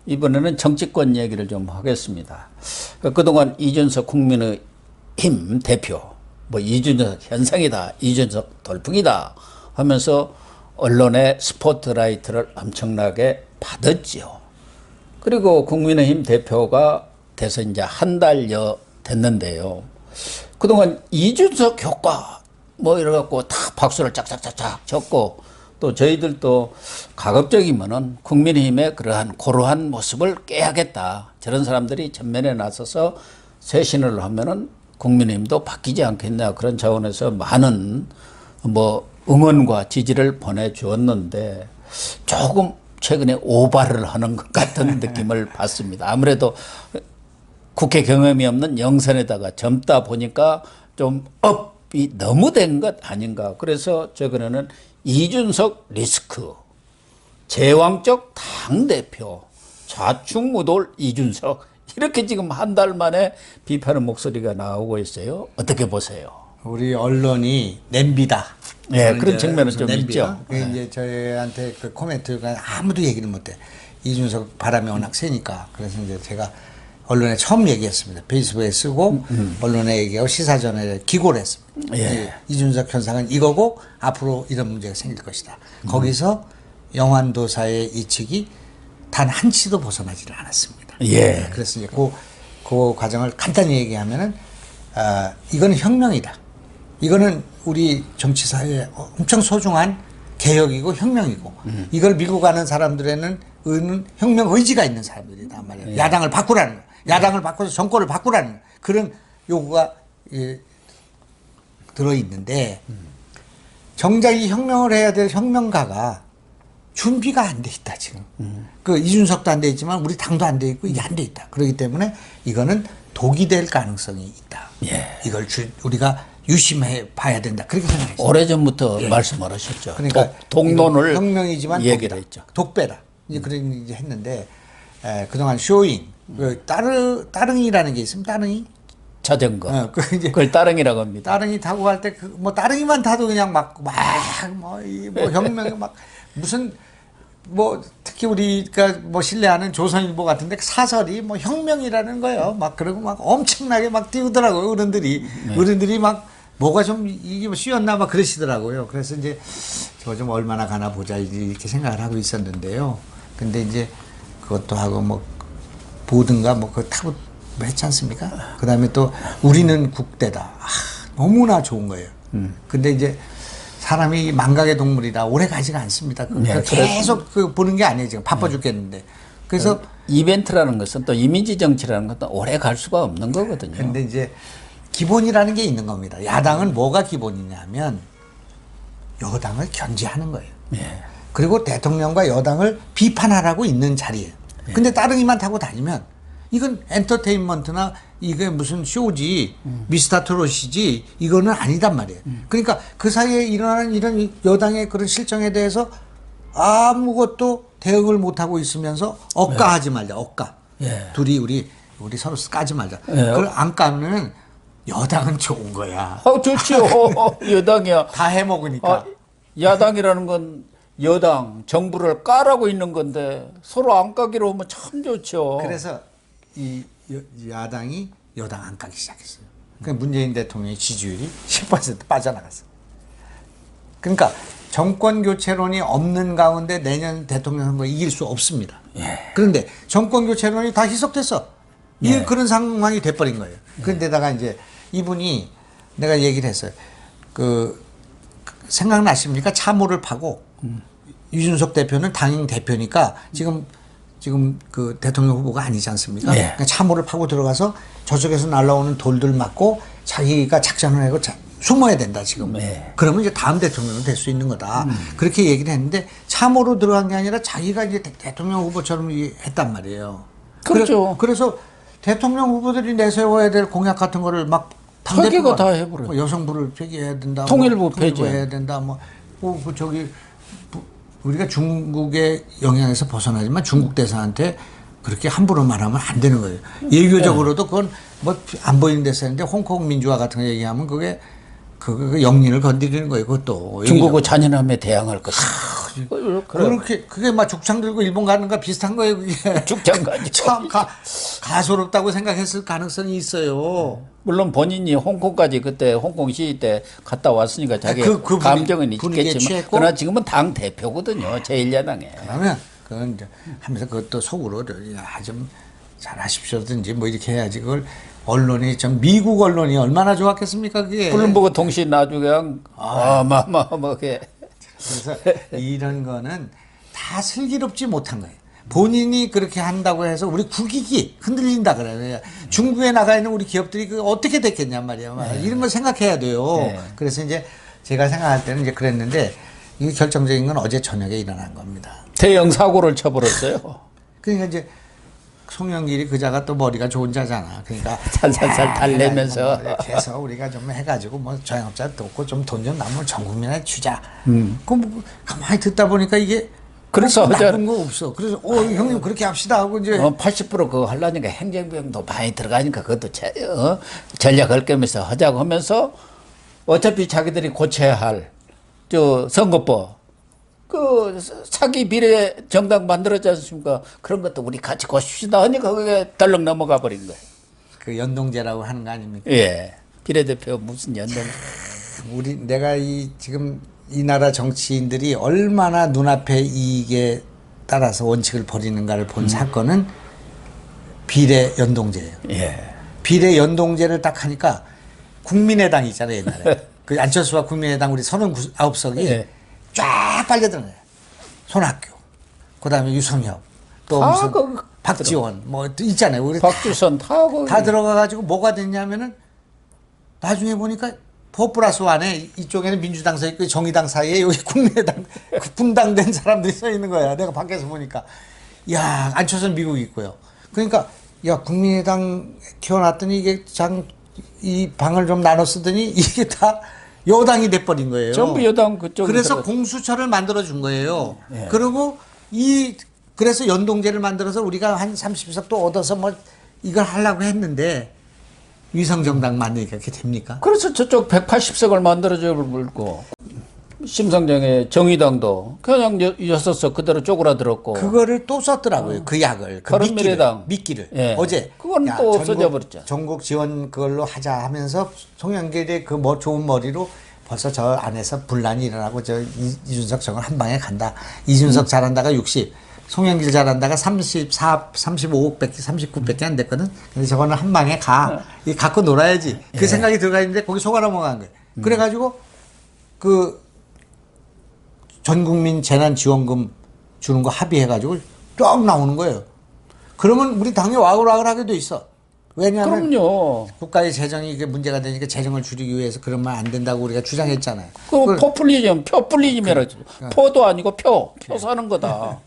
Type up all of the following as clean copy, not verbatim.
이번에는 정치권 얘기를 좀 하겠습니다. 그동안 이준석 국민의힘 대표, 뭐 이준석 현상이다, 이준석 돌풍이다 하면서 언론의 스포트라이트를 엄청나게 받았지요. 그리고 국민의힘 대표가 돼서 이제 한 달여 됐는데요. 그동안 이준석 효과 뭐 이래갖고 다 박수를 짝짝짝짝 쳤고, 또 저희들도 가급적이면은 국민의힘의 그러한 고루한 모습을 깨야겠다. 저런 사람들이 전면에 나서서 쇄신을 하면은 국민의힘도 바뀌지 않겠냐. 그런 차원에서 많은 뭐 응원과 지지를 보내주었는데 조금 최근에 오바를 하는 것 같은 느낌을 받습니다. 아무래도 국회 경험이 없는 영선에다가 젊다 보니까 좀 업이 너무 된 것 아닌가. 그래서 최근에는 이준석 리스크, 제왕적 당대표, 좌충무돌 이준석, 이렇게 지금 한 달 만에 비판의 목소리가 나오고 있어요. 어떻게 보세요? 우리 언론이 냄비다. 네, 그런 측면은 좀 있죠. 네. 이제 저희한테 그 코멘트가 아무도 얘기를 못해. 이준석 바람이 워낙 세니까. 그래서 이제 제가 언론에 처음 얘기했습니다. 페이스북에 쓰고 언론에 얘기하고 시사전에 기고를 했습니다. 예. 이준석 현상은 이거고 앞으로 이런 문제가 생길 것이다. 거기서 영환도사의 이 측이 단 한 치도 벗어나지를 않았습니다. 예. 그래서 이제 그 과정을 간단히 얘기하면은 이거는 혁명이다. 이거는 우리 정치사회에 엄청 소중한 개혁이고 혁명이고 이걸 밀고 가는 사람들에는 혁명 의지가 있는 사람들이다 말이에요. 예. 야당을 바꾸라는 거예요. 야당을 바꿔서 정권을 바꾸라는 그런 요구가 들어있는데 정작 이 혁명을 해야 될 혁명가가 준비가 안 돼 있다 지금. 그 이준석도 안 돼 있지만 우리 당도 안 돼 있고 이게 안 돼 있다. 그렇기 때문에 이거는 독이 될 가능성이 있다. 예. 이걸 우리가 유심해 봐야 된다. 그렇게 생각했습니다. 오래전부터 말씀을 하셨죠. 그러니까 독론을 혁명이지만 얘기를 했죠. 독배다. 이제 그런 이제 했는데 그동안 쇼잉 따릉이라는 게 있습니다. 따릉이 자전거. 이제 그걸 따릉이라고 합니다. 따릉이 타고 갈 때 뭐 따릉이만 타도 그냥 막 뭐 혁명이 막 무슨 뭐 특히 우리가 뭐 신뢰하는 조선일보 같은데 사설이 뭐 혁명이라는 거예요. 막 그러고 막 엄청나게 막 띄우더라고요. 어른들이 막 뭐가 좀 이게 뭐 쉬었나 막 그러시더라고요. 그래서 이제 저 좀 얼마나 가나 보자 이렇게 생각을 하고 있었는데요. 근데 이제 그것도 하고 뭐 보든가 뭐 그거 타고 했지 않습니까? 그 다음에 또 우리는 국대다. 너무나 좋은 거예요. 근데 이제 사람이 망각의 동물이라 오래 가지가 않습니다. 네, 계속 보는 게 아니에요. 지금 바빠 죽겠는데. 그래서 이벤트라는 것은 또 이미지 정치라는 것도 오래 갈 수가 없는 거거든요. 근데 이제 기본이라는 게 있는 겁니다. 야당은 뭐가 기본이냐면 여당을 견제하는 거예요. 예. 그리고 대통령과 여당을 비판하라고 있는 자리예요. 근데 따릉이만 타고 다니면 이건 엔터테인먼트나 이게 무슨 쇼지 미스터 트롯이지 이거는 아니단 말이에요. 그러니까 그 사이에 일어나는 이런 여당의 그런 실정에 대해서 아무것도 대응을 못하고 있으면서 억까하지 말자. 억까. 예. 둘이 우리 서로 까지 말자. 예. 그걸 안 까면 여당은 좋은 거야. 좋죠. 여당이야. 다 해먹으니까. 야당이라는 건 여당, 정부를 까라고 있는 건데 서로 안 까기로 하면 참 좋죠. 그래서 이 야당이 여당 안 까기 시작했어요. 그러니까 문재인 대통령의 지지율이 10% 빠져나갔어. 그러니까 정권 교체론이 없는 가운데 내년 대통령 선거 이길 수 없습니다. 예. 그런데 정권 교체론이 다 희석됐어. 이게 그런 상황이 돼버린 거예요. 그런데다가 이제 이분이 내가 얘기를 했어요. 생각나십니까? 참호를 파고 유준석 대표는 당인 대표니까 지금 그 대통령 후보가 아니지 않습니까? 네. 그러니까 참호를 파고 들어가서 저쪽에서 날라오는 돌들 맞고 자기가 작전을 하고 숨어야 된다 지금. 네. 그러면 이제 다음 대통령은 될 수 있는 거다. 그렇게 얘기를 했는데 참호로 들어간 게 아니라 자기가 이제 대통령 후보처럼 했단 말이에요. 그렇죠. 그래서 대통령 후보들이 내세워야 될 공약 같은 거를 막 자기가 다 해버려. 뭐 여성부를 폐기해야 된다. 통일부 폐지해야 된다. 우리가 중국의 영향에서 벗어나지만 중국 대사한테 그렇게 함부로 말하면 안 되는 거예요. 예교적으로도 그건 뭐 안 보이는 데서 했는데 홍콩 민주화 같은 거 얘기하면 그게 영린을 건드리는 거예요. 그것도 중국의 잔인함에 대항할 것이다. 그래요. 그렇게 그게 막 죽창 들고 일본 가는 거 비슷한 거예요. 그게 죽창 가지고. 참 가소롭다고 생각했을 가능성이 있어요. 물론 본인이 홍콩까지 그때 홍콩 시위 때 갔다 왔으니까 자기 그 감정은 분위기에 있겠지만 취했고. 그러나 지금은 당 대표거든요. 제1야당에. 그러면 그건 이제 하면서 그것도 속으로 좀 잘하십시오든지 뭐 이렇게 해야지. 그걸 언론이 좀 미국 언론이 얼마나 좋았겠습니까 그게. 블룸버그 통신 아주 그냥 어마어마하게. 그래서 이런 거는 다 슬기롭지 못한 거예요. 본인이 그렇게 한다고 해서 우리 국익이 흔들린다 그래요. 중국에 나가 있는 우리 기업들이 그 어떻게 됐겠냔 말이에요. 이런 걸 생각해야 돼요. 네. 그래서 이제 제가 생각할 때는 이제 그랬는데 이게 결정적인 건 어제 저녁에 일어난 겁니다. 대형 사고를 쳐버렸어요. 그러니까 이제 송영길이 그자가 또 머리가 좋은 자잖아. 그러니까 살살살 달래면서. 이렇게 해서 우리가 좀 해가지고 뭐 자영업자 돕고 좀 돈 좀 남으면 전 국민에 주자. 그럼 뭐 가만히 듣다 보니까 이게 그래서 나쁜 거 없어. 그래서 형님 그렇게 합시다 하고 이제 80% 그거 하려니까 행정비용도 많이 들어가니까 그것도 전략을 깨면서 하자고 하면서 어차피 자기들이 고쳐야 할 저 선거법 그 사기 비례 정당 만들었지 않습니까? 그런 것도 우리 같이 고칩시다 하니까 그게 덜렁 넘어가 버린 거예요. 그 연동제라고 하는 거 아닙니까? 예. 비례대표 무슨 연동? 내가 지금 이 나라 정치인들이 얼마나 눈앞의 이익에 따라서 원칙을 버리는가를 본 사건은 비례 연동제예요. 예. 비례 연동제를 딱 하니까 국민의당 있잖아요 옛날에. 그 안철수와 국민의당 우리 39석이 예. 쫙 빨려드는 거예요. 손학규, 그다음에 유성엽, 또 무슨 박지원 뭐 있잖아요. 우리 박주선 다 들어가가지고 뭐가 됐냐면은 나중에 보니까 포플러스 안에 이쪽에는 민주당 서 있고 정의당 사이에 여기 국민의당 그 분당된 사람들이 서 있는 거야. 내가 밖에서 보니까 야 안철수는 미국에 있고요. 그러니까 야 국민의당 키워놨더니 이게 이 방을 좀 나눠 쓰더니 이게 다 여당이 돼버린 거예요. 전부 여당 그쪽. 그래서 공수처를 만들어 준 거예요. 예. 그리고 그래서 연동제를 만들어서 우리가 한 30석 또 얻어서 뭐 이걸 하려고 했는데 위성정당 만드니까 그렇게 됩니까? 그래서 저쪽 180석을 만들어줘 버리고 심상정의 정의당도 그냥 6석 그대로 쪼그라들었고 그거를 또 썼더라고요. 그 약을. 그 미끼를. 예. 어제. 그건 또 없어져 버렸죠. 전국 지원 그걸로 하자 하면서 송영길의 그 좋은 머리로 벌써 저 안에서 분란이 일어나고 저 이준석 저건 한 방에 간다. 이준석 잘한다가 60. 송영길 잘한다가 34, 35밖에 39밖에 안 됐거든. 근데 저거는 한 방에 가. 이 갖고 놀아야지. 그 생각이 들어가 있는데 거기 속아 넘어간 거예요. 그래가지고 그 전 국민 재난지원금 주는 거 합의해가지고 쫙 나오는 거예요. 그러면 우리 당이 와글와글하게 돼 있어. 왜냐하면 그럼요. 국가의 재정이 이게 문제가 되니까 재정을 줄이기 위해서 그러면 안 된다고 우리가 주장했잖아요. 그 포퓰리즘, 표퓰리즘이라고 포도 아니고 표 사는 거다.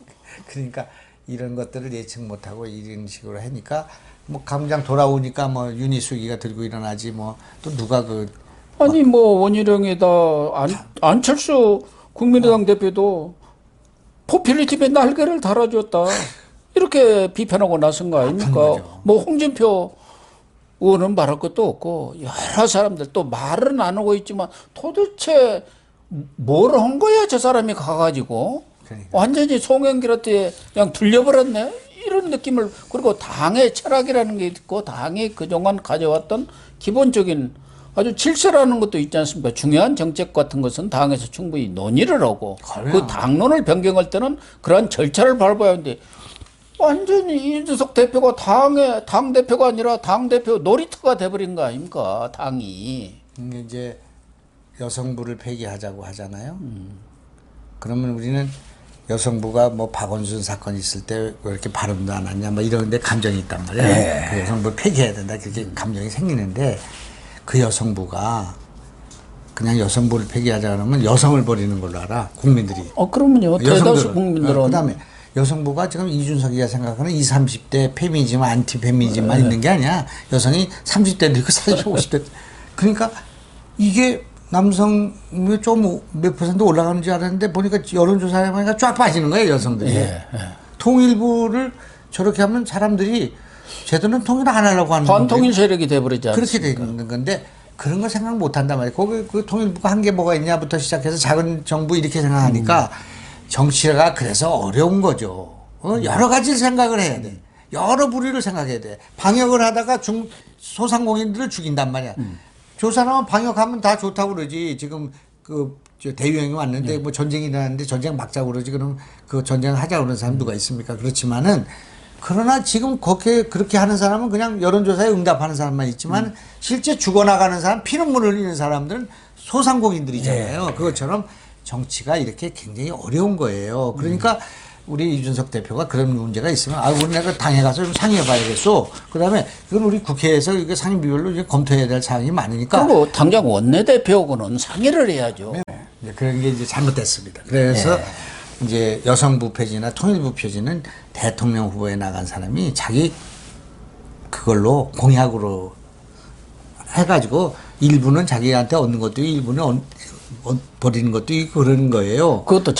그러니까 이런 것들을 예측 못하고 이런 식으로 하니까 뭐 감장 돌아오니까 뭐 윤희숙이가 들고 일어나지 뭐 또 누가 아니 뭐 원희룡에다 안철수 국민의당 대표도 포퓰리즘에 날개를 달아줬다 이렇게 비판하고 나선 거 아닙니까? 뭐 홍준표 의원은 말할 것도 없고 여러 사람들 또 말은 안 하고 있지만 도대체 뭘 한 거야 저 사람이 가가지고 그러니까. 완전히 송영길한테 그냥 둘려버렸네 이런 느낌을. 그리고 당의 철학이라는 게 있고 당이 그동안 가져왔던 기본적인 아주 질서라는 것도 있지 않습니까? 중요한 정책 같은 것은 당에서 충분히 논의를 하고 그 당론을 변경할 때는 그러한 절차를 밟아야 하는데 완전히 이준석 대표가 당 대표가 아니라 당 대표 놀이터가 돼버린 거 아닙니까? 당이. 이제 여성부를 폐기하자고 하잖아요. 그러면 우리는 여성부가 뭐 박원순 사건 있을 때 왜 이렇게 발음도 안 하냐 뭐 이런 데 감정이 있단 말이에요. 네. 그 여성부 폐기해야 된다 그렇게 감정이 생기는데 그 여성부가 그냥 여성부를 폐기하자 그러면 여성을 버리는 걸로 알아 국민들이. 그러면요. 대다수 국민들은. 그다음에 여성부가 지금 이준석이가 생각하는 20, 30대 페미니즘, 안티 페미니즘만 있는 게 아니야. 여성이 30대도 있고 40, 50대. 그러니까 이게 남성이 좀 몇 퍼센트 올라가는 줄 알았는데 보니까 여론조사에 보니까 쫙 빠지는 거예요, 여성들이. 통일부를 저렇게 하면 사람들이 제도는 통일 안 하려고 하는 반통일 세력이 돼버리지 않습니까? 그렇게 돼 있는 건데 그런 거 생각 못 한단 말이에요. 거기 그 통일부가 한 게 뭐가 있냐부터 시작해서 작은 정부 이렇게 생각하니까 정치가 그래서 어려운 거죠. 여러 가지 생각을 해야 돼. 여러 부류를 생각해야 돼. 방역을 하다가 소상공인들을 죽인단 말이야. 저 사람은 방역하면 다 좋다고 그러지. 지금 저 대유행이 왔는데 뭐 전쟁이 일어났는데 전쟁 막자고 그러지. 그럼 그 전쟁 하자고 그러는 사람 누가 있습니까? 그렇지만은 그러나 지금 그렇게 하는 사람은 그냥 여론조사에 응답하는 사람만 있지만 실제 죽어나가는 사람, 피눈물을 흘리는 사람들은 소상공인들이잖아요. 그것처럼 정치가 이렇게 굉장히 어려운 거예요. 그러니까 우리 이준석 대표가 그런 문제가 있으면 우리나라 당에 가서 좀 상의해 봐야겠어. 그다음에 그건 우리 국회에서 이게 상임위별로 이제 검토해야 될 사항이 많으니까. 그리고 당장 원내대표하고는 상의를 해야죠. 네, 그런 게 이제 잘못됐습니다. 그래서 이제 여성부 표지나 통일부 표지는 대통령 후보에 나간 사람이 자기 그걸로 공약으로 해가지고 일부는 자기한테 얻는 것도 있고 일부는 버리는 것도 있고 그러는 거예요. 그것도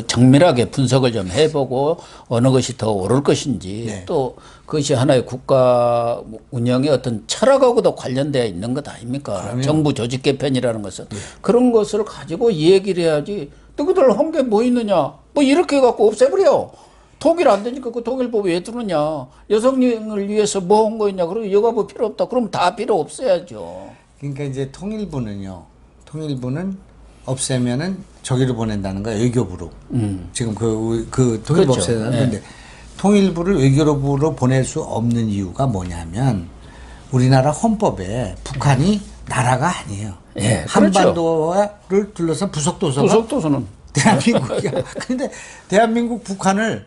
정밀하게 분석을 좀 해보고 어느 것이 더 옳을 것인지 또 그것이 하나의 국가 운영의 어떤 철학하고도 관련되어 있는 것 아닙니까? 그러면. 정부 조직 개편이라는 것은 그런 것을 가지고 얘기를 해야지. 너희들 한 게 뭐 있느냐? 뭐 이렇게 해갖고 없애버려. 독일 안 되니까 그 독일법 왜 두느냐? 여성을 위해서 뭐 한 거 있냐? 그리고 여가부 필요 없다. 그럼 다 필요 없애야죠. 그러니까 이제 통일부는 없애면은 저기로 보낸다는 거야. 외교부로. 지금 그 통일부 그렇죠. 없애는 건데 통일부를 외교부로 보낼 수 없는 이유가 뭐냐면 우리나라 헌법에 북한이 나라가 아니에요. 예, 한반도를 둘러싼 부속도서가 부속도서는 대한민국이야. 근데 대한민국 북한을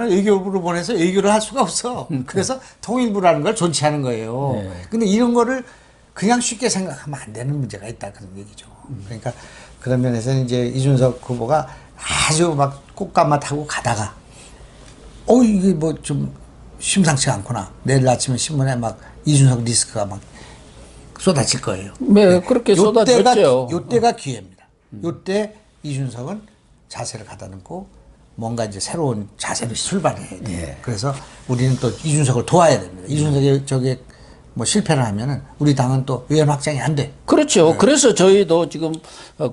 외교부로 보내서 외교를 할 수가 없어. 그래서 통일부라는 걸 존치하는 거예요. 근데 이런 거를 그냥 쉽게 생각하면 안 되는 문제가 있다 그런 얘기죠. 그러니까 그런 면에서는 이제 이준석 후보가 아주 막 꽃가마 타고 가다가 이게 뭐 좀 심상치 않구나. 내일 아침에 신문에 막 이준석 리스크가 막 쏟아질 거예요. 네, 그렇게 쏟아졌죠. 요때가 기회입니다. 요때 이준석은 자세를 가다놓고 뭔가 이제 새로운 자세로 출발해야 돼요. 그래서 우리는 또 이준석을 도와야 됩니다. 이준석이 저게 뭐 실패를 하면은 우리 당은 또 의원 확장이 안 돼. 그렇죠. 그래서 저희도 지금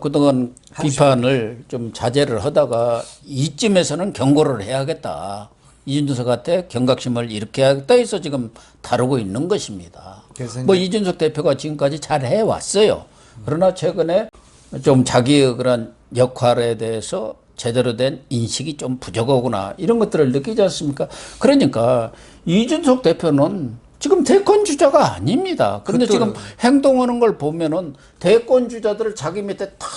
그동안 비판을 좀 자제를 하다가 이쯤에서는 경고를 해야겠다. 이준석한테 경각심을 일으켜야겠다 해서 지금 다루고 있는 것입니다. 그래서 뭐 이준석 대표가 지금까지 잘 해왔어요. 그러나 최근에 좀 자기의 그런 역할에 대해서 제대로 된 인식이 좀 부족하구나 이런 것들을 느끼지 않습니까? 그러니까 이준석 대표는 지금 대권 주자가 아닙니다. 그런데 지금 행동하는 걸 보면은 대권 주자들을 자기 밑에 탁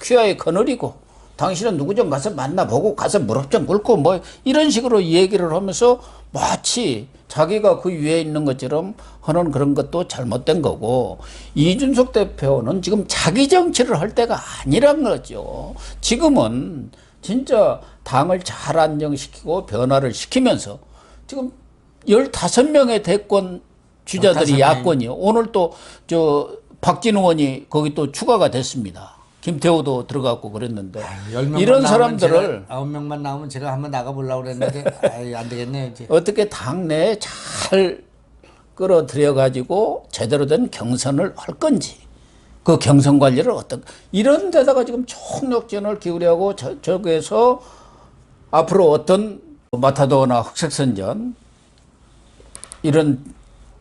휘하에 거느리고 당신은 누구 좀 가서 만나보고 가서 무릎 좀 꿇고 뭐 이런 식으로 얘기를 하면서 마치 자기가 그 위에 있는 것처럼 하는 그런 것도 잘못된 거고 이준석 대표는 지금 자기 정치를 할 때가 아니란 거죠. 지금은 진짜 당을 잘 안정시키고 변화를 시키면서 지금 15명의 대권 주자들이 야권이요. 오늘 또 박진 의원이 거기 또 추가가 됐습니다. 김태호도 들어갔고 그랬는데 이런 사람들을 9명만 나오면 제가 한번 나가보려고 그랬는데 안 되겠네요. 이제. 어떻게 당내에 잘 끌어들여 가지고 제대로 된 경선을 할 건지 그 경선 관리를 이런 데다가 지금 총력전을 기울여고 저기에서 앞으로 어떤 마타도나 흑색선전 이런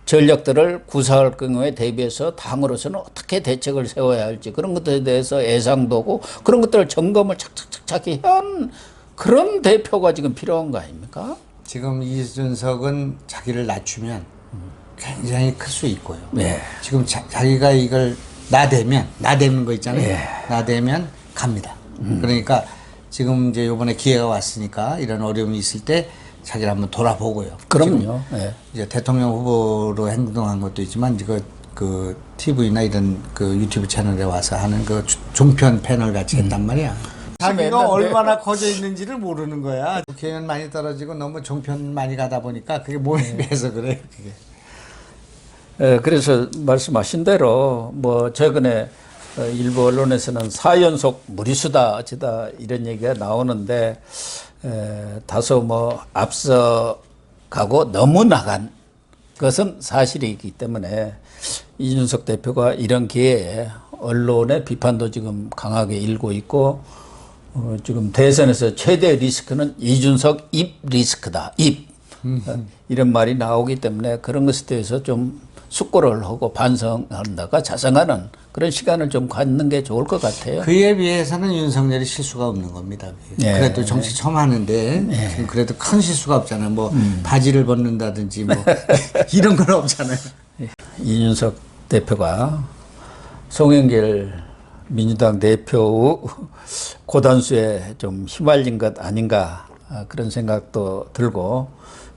전력들을 구사할 경우에 대비해서 당으로서는 어떻게 대책을 세워야 할지 그런 것들에 대해서 예상도 하고 그런 것들을 점검을 착착착착 한 그런 대표가 지금 필요한 거 아닙니까? 지금 이준석은 자기를 낮추면 굉장히 클 수 있고요. 네. 지금 자기가 이걸 나대는 거 있잖아요. 나대면 갑니다. 그러니까 지금 이제 이번에 기회가 왔으니까 이런 어려움이 있을 때 자기를 한번 돌아보고요. 그럼요. 이제 대통령 후보로 행동한 것도 있지만 그 TV나 이런 그 유튜브 채널에 와서 하는 그 종편 패널 같이 했단 말이야. 자기가 얼마나 커져 있는지를 모르는 거야. 국회의원 많이 떨어지고 너무 종편 많이 가다 보니까 그게 몸에 배서 그래요. 그게. 그래서 말씀하신 대로 뭐 최근에 일부 언론에서는 4연속 무리수다 어쩌다 이런 얘기가 나오는데 다소 뭐 앞서가고 너무 나간 것은 사실이기 때문에 이준석 대표가 이런 기회에 언론의 비판도 지금 강하게 일고 있고 지금 대선에서 최대 리스크는 이준석 입 리스크다. 입. 이런 말이 나오기 때문에 그런 것에 대해서 좀 숙고를 하고 반성한다가 자성하는 그런 시간을 좀 갖는 게 좋을 것 같아요. 그에 비해서는 윤석열이 실수가 없는 겁니다. 예. 그래도 정치 처음 하는데 지금 그래도 큰 실수가 없잖아요. 뭐 바지를 벗는다든지 뭐 이런 건 없잖아요. 이준석 대표가 송영길 민주당 대표의 고단수에 좀 휘말린 것 아닌가 그런 생각도 들고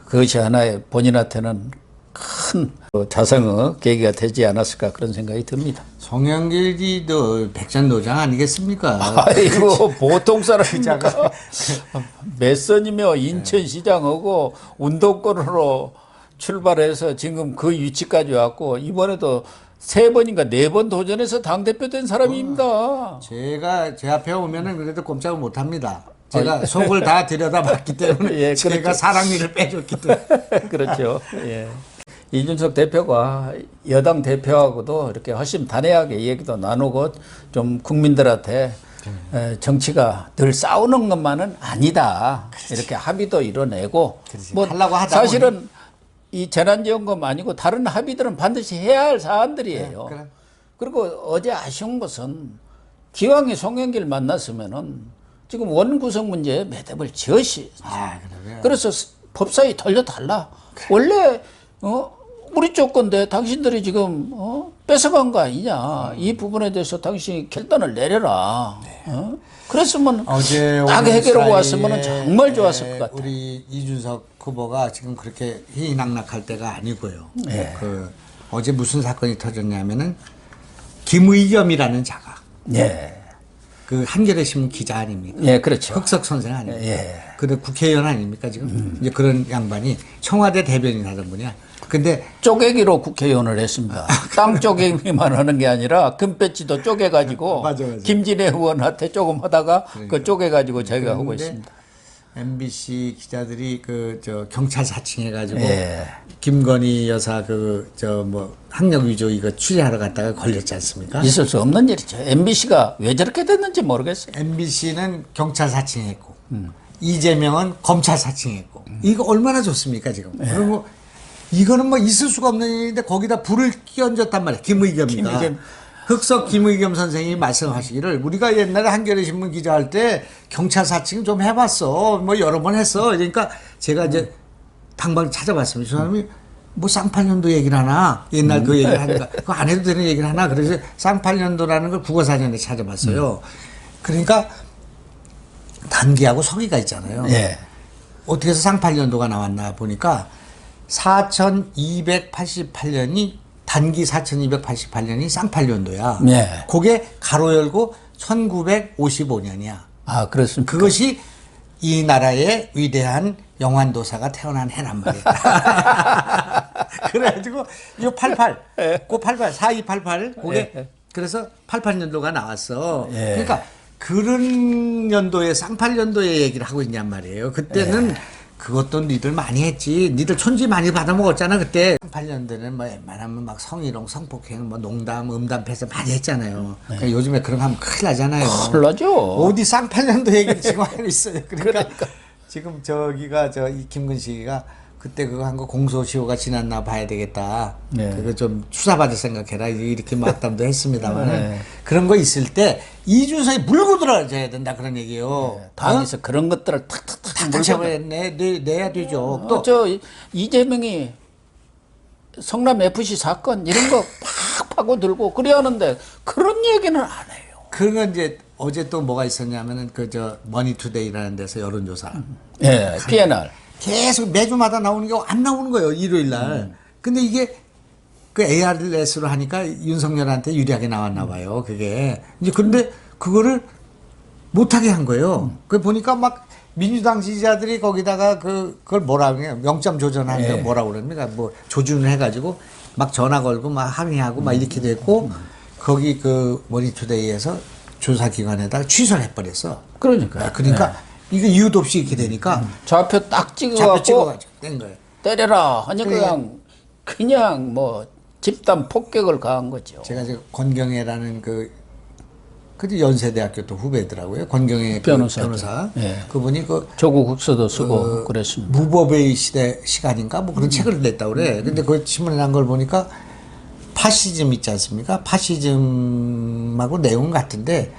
그것이 하나의 본인한테는 큰 자성의 계기가 되지 않았을까 그런 생각이 듭니다. 송영길이도 백전노장 아니겠습니까? 아이고 보통 사람이자가 몇선이며 인천시장하고 운동권으로 출발해서 지금 그 위치까지 왔고 이번에도 3번인가 4번 도전해서 당대표 된 사람입니다. 제가 제 앞에 오면은 그래도 꼼짝을 못 합니다. 제가 속을 다 들여다봤기 때문에 예, 제가 그렇죠. 사랑니를 빼줬기 때문에. 그렇죠. 예. 이준석 대표가 여당 대표하고도 이렇게 훨씬 단호하게 얘기도 나누고 좀 국민들한테 정치가 늘 싸우는 것만은 아니다. 그렇지. 이렇게 합의도 이뤄내고 뭐 하려고 하다 사실은 이 재난지원금 아니고 다른 합의들은 반드시 해야 할 사안들이에요. 그래. 그리고 어제 아쉬운 것은 기왕에 송영길 만났으면은 지금 원구성 문제에 매듭을 지었시. 그러면 그래서 법사위 돌려달라. 원래 우리 쪽 건데 당신들이 지금 뺏어간 거 아니냐. 이 부분에 대해서 당신이 결단을 내려라. 그랬으면 어제 딱 오늘 해결하고 사이에 왔으면 정말 좋았을 것 같아요. 우리 이준석 후보가 지금 그렇게 희낙낙할 때가 아니고요. 예. 어제 무슨 사건이 터졌냐면은 김의겸이라는 자가 예. 그 한겨레 신문 기자 아닙니까? 예, 그렇죠. 흑석 선생 아닙니까? 예. 근데 국회의원 아닙니까 지금? 이제 그런 양반이 청와대 대변인 하던 분이야. 근데 쪼개기로 국회의원을 했습니다. 땅 쪼개기만 하는 게 아니라 금배지도 쪼개가지고 맞아. 김진애 의원한테 조금 하다가 그 쪼개가지고 저희가 하고 그런데 있습니다. MBC 기자들이 경찰 사칭해가지고 예. 김건희 여사 학력 위조 이거 취재하러 갔다가 걸렸지 않습니까? 있을 수 없는 일이죠. MBC가 왜 저렇게 됐는지 모르겠어요. MBC는 경찰 사칭했고 이재명은 검찰 사칭했고 이거 얼마나 좋습니까 지금? 그리고 이거는 뭐 있을 수가 없는 일인데 거기다 불을 끼얹었단 말이야. 김의겸이가. 흑석 김의겸 선생님이 말씀하시기를 우리가 옛날에 한겨레 신문 기자할 때 경찰 사칭 좀 해봤어. 뭐 여러 번 했어. 그러니까 제가 이제 방방 찾아봤습니다. 저 사람이 뭐 쌍팔년도 얘기를 하나 옛날 그 얘기를 하니까 그거 안 해도 되는 얘기를 하나 그래서 쌍팔년도라는 걸 국어사전에 찾아봤어요. 그러니까 단기하고 서기가 있잖아요. 예. 어떻게 해서 쌍팔년도가 나왔나 보니까 4288년이 단기 4288년이 쌍팔년도야. 예. 그게 가로 열고 1955년이야. 아, 그렇습니까? 그것이 이 나라의 위대한 영환도사가 태어난 해란 말이야. 그래가지고 이거 88, 그 88, 4288, 그게 그래서 88년도가 나왔어. 예. 그러니까 그런 연도에 쌍팔년도의 얘기를 하고 있냔 말이에요. 그때는 그것도 니들 많이 했지. 니들 촌지 많이 받아먹었잖아 그때. 8년도에는 뭐 웬만하면 막 성희롱, 성폭행, 뭐 농담, 음담 패스 많이 했잖아요. 그러니까 요즘에 그런 거 하면 큰일 나잖아요. 큰일 나죠. 어디 쌍팔년도 얘기를 지금 하고 있어요. 그러니까 지금 저기가 이 김근식이가 그때 그거 한 거 공소시효가 지났나 봐야 되겠다. 네. 그거 좀 수사받을 생각해라. 이렇게 막담도 했습니다만 그런 거 있을 때 이준석이 물고 들어줘야 된다 그런 얘기예요. 당에서 그런 것들을 탁탁탁 다 같이 내야 되죠. 또 저 이재명이 성남 FC 사건 이런 거 팍 파고들고 그래 하는데 그런 얘기는 안 해요. 그건 이제 어제 또 뭐가 있었냐면은 머니투데이라는 데서 여론조사 예, PNR. 계속 매주마다 나오는 게 안 나오는 거예요. 일요일 날. 근데 이게 그 ARS로 하니까 윤석열한테 유리하게 나왔나 봐요. 그게 이제 그런데 그거를 못하게 한 거예요. 그 보니까 막 민주당 지지자들이 거기다가 그걸 뭐라 그래요? 명점 조전하는 거 뭐라 그럽니까? 뭐 조준을 해가지고 막 전화 걸고 막 항의하고 막 이렇게 됐고 거기 그 머니투데이에서 조사기관에다가 취소를 해버렸어. 그러니까. 그러니까 이게 이유도 없이 이렇게 되니까 좌표 딱 잡혀 찍어갖고 찍어가지고 된 거예요. 때려라 하니 그냥 뭐 집단 폭격을 가한 거죠. 제가 이제 권경애라는 그 근데 연세대학교 또 후배더라고요. 권경혜 그 변호사. 예. 그분이 그 조국 국서도 쓰고 그랬습니다. 무법의 시간인가 뭐 그런 책을 냈다고 그래. 근데 그 신문에 난 걸 보니까 파시즘 있지 않습니까? 파시즘하고 내용 같은데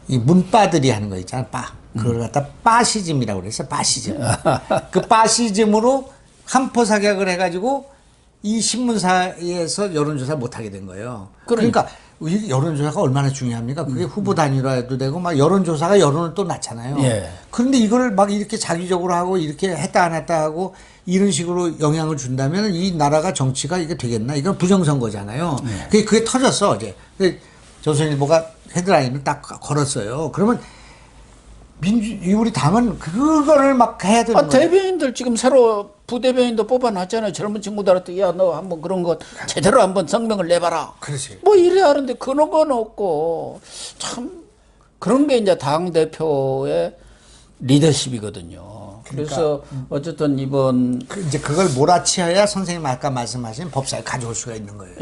이 문빠들이 하는 거 있잖아. 그걸 갖다 빠시즘이라고 그랬어. 빠시즘. 그 빠시즘으로 한포 사격을 해가지고 이 신문사에서 여론조사 못 하게 된 거예요. 그러니까 이 여론조사가 얼마나 중요합니까? 그게 후보 단위로도 되고 막 여론조사가 여론을 또 낳잖아요. 예. 그런데 이거를 막 이렇게 자기적으로 하고 이렇게 했다 안 했다 하고 이런 식으로 영향을 준다면 이 나라가 정치가 이게 되겠나? 이건 부정선거잖아요. 그게 터졌어 어제. 조선일보가 헤드라인을 딱 걸었어요. 그러면 우리 당은 그거를 막 해야 되는 거예요. 대변인들 지금 새로 부대변인도 뽑아놨잖아요. 젊은 친구들한테 야 너 한번 그런 거 제대로 한번 성명을 내봐라. 그렇지. 뭐 이래 하는데 그런 건 없고 참 그런 게 이제 당 대표의 리더십이거든요. 그래서 어쨌든 이번 이제 그걸 몰아치어야 선생님 아까 말씀하신 법사에 가져올 수가 있는 거예요.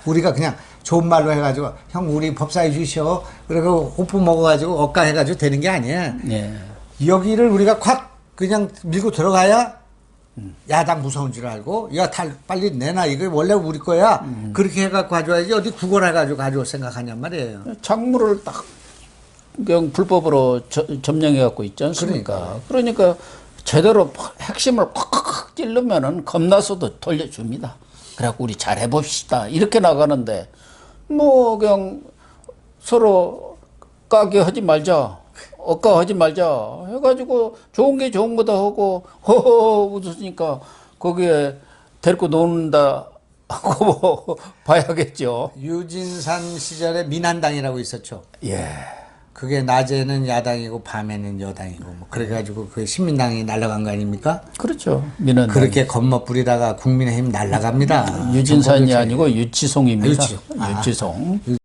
우리가 그냥 좋은 말로 해가지고 형 우리 법사해 주시오. 그리고 호프 먹어가지고 억가해가지고 되는 게 아니야. 예. 여기를 우리가 콱 그냥 밀고 들어가야 야당 무서운 줄 알고 야 빨리 내놔 이거 원래 우리 거야. 그렇게 해갖고 가져와야지 어디 구걸해가지고 가져올 생각하냔 말이에요. 작물을 딱 그냥 불법으로 점령해 갖고 있지 않습니까? 그러니까 제대로 핵심을 콱콱 찔르면은 겁나서도 돌려줍니다. 그래갖고 우리 잘 해봅시다. 이렇게 나가는데 뭐 그냥 서로 까게 하지 말자. 억까하지 말자 해가지고 좋은 게 좋은 거다 하고 허허 웃으니까 거기에 데리고 노는다 하고 뭐 봐야겠죠. 유진산 시절에 민한당이라고 있었죠. 예. 그게 낮에는 야당이고 밤에는 여당이고 뭐 그래가지고 그 신민당이 날아간 거 아닙니까? 그렇죠. 민원 그렇게 겁먹 부리다가 국민의힘 날아갑니다. 유진산이 아니고 유치송입니다. 유치송. 유치송.